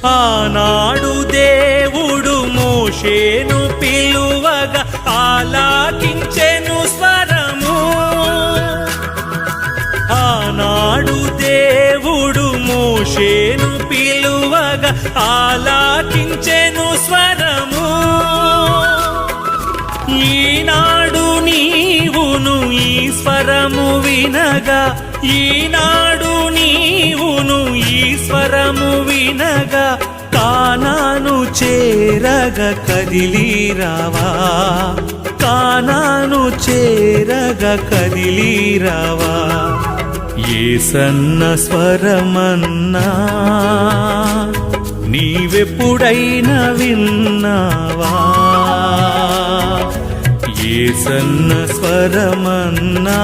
ఆనాడు దేవుడు మోషేను పిలువగా ఆలాకించెను స్వరము. ఆనాడు దేవుడు మోషేను పిలువగా ఆలాకించెను స్వరము. ఈనాడు నీవును ఈ స్వరము వినగా, ఈనాడు నీవును ఈ స్వరము వినగా, కానాను చేరగ కదిలిరావా, కానాను చేరగ కదిలిరావా. యేసన్న స్వరమన్నా నీవెప్పుడైనా విన్నావా? యేసన్న స్వరమన్నా